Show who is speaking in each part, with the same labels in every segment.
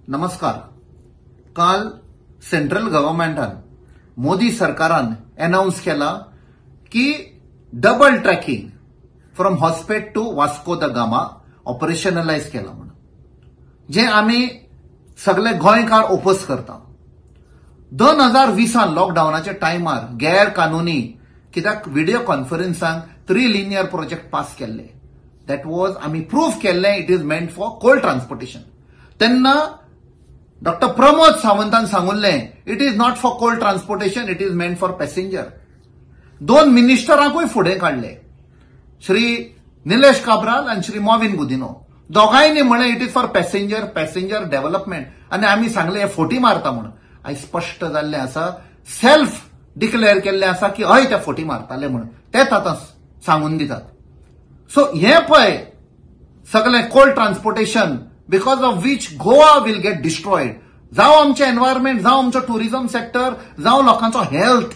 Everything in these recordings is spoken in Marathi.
Speaker 1: नमस्कार. काल सेंट्रल गव्हर्नमेंटान मोदी सरकारान अनाउन्स केला की double tracking from Hospet to Vasco da Gama operationalise केला म्हणून, जे आम्ही सगळे गोंयकार ओपोज करता. 2020 लॉकडाऊनाच्या टायमार गैर कानुनी कित्याक व्हिडिओ कॉन्फरन्सांक 3 लिनियर प्रोजेक्ट पास केल्ले. दॅट वॉज आम्ही प्रूफ केल्ले it is meant for coal transportation. तेन्ना डॉक्टर प्रमोद सावंतान सांगुल्ले it is not for coal transportation, it is meant for passenger. 2 मिनिस्टरांकूय फुडें काढले, श्री निलेश काब्राल आणि श्री मॉविन गुदिनो. दोघांनी म्हळे it is for passenger development. आणि आम्ही सांगले हे फोटी मारता म्हणून. आयज स्पष्ट जाल्ले आसा, सेल्फ डिक्लेअर केल्ले आसा की हय ते फोटी मारताले म्हणून. तेच आता सांगून दितात. सो हे पळय सगळे cold transportation because of which Goa will get destroyed. जावं आमचे एन्व्हायरमेंट, जावं आमचो टुरिझम सेक्टर, जावं लोकांचो हेल्थ.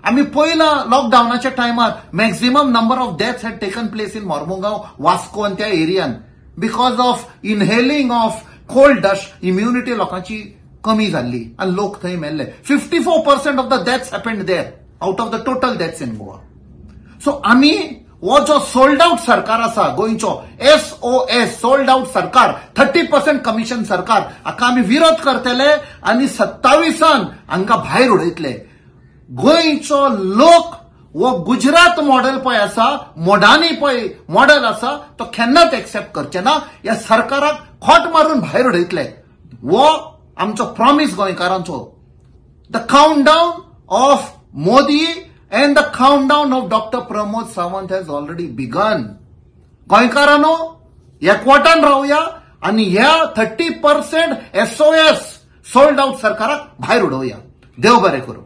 Speaker 1: आम्ही पहिला लॉकडाऊनाच्या टायमार maximum number of deaths had taken place in Mormugao, Vasco आणि त्या एरियान because of inhaling of coal dust. Immunity लोकांची कमी जाल्ली आणि लोक थंय मेल्ले. 54% of the deaths happened there out of the total deaths in Goa. So आम्ही वो जो सोल्ड आउट सरकार आसा गोंयचो, SOS सोल्ड आउट सरकार, 30% कमिशन सरकार, हाका आम्ही विरोध करतले आणि 27 हांकां भायर उडयतले. गोंयचो लोक वो गुजरात मॉडेल पळय आसा, मोडानी पळय मॉडेल आसा, तो केन्नाच एक्सेप्ट करचे ना. या सरकाराक खोट मारून भायर उडयतले. वो आमचो प्रॉमिस गोंयकारांचो. The countdown of Modi and the countdown of Dr. Pramod Sawant has already begun. गोंयकारांनो, एकवटान रावया आणि ह्या 30% SOS सोल्ड आउट सरकाराक भायर उडोवया. देव बरें करूं.